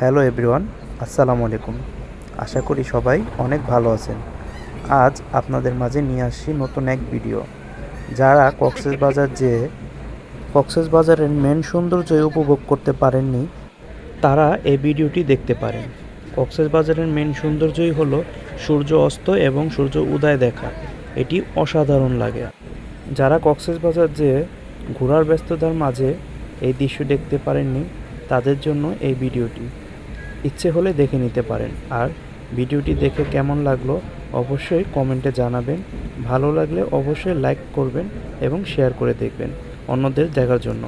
Hello everyone, আসসালামু আলাইকুম। আশা করি সবাই অনেক ভালো আছেন। আজ আপনাদের মাঝে নিয়ে আসছি নতুন এক ভিডিও। যারা কক্সবাজারের মেন সৌন্দর্য উপভোগ করতে পারেননি, তারা এই ভিডিওটি দেখতে পারেন। কক্সবাজারের মেন সৌন্দর্যই হলো সূর্য অস্ত এবং সূর্য উদয় দেখা। এটি অসাধারণ লাগে। যারা কক্সবাজার যেয়ে ঘোরার ব্যস্ততার মাঝে এই দৃশ্য দেখতে পারেননি, তাদের জন্য এই ভিডিওটি। ইচ্ছে হলে দেখে নিতে পারেন। আর ভিডিওটি দেখে কেমন লাগলো অবশ্যই কমেন্টে জানাবেন। ভালো লাগলে অবশ্যই লাইক করবেন এবং শেয়ার করে দেখবেন অন্যদের দেখার জন্য।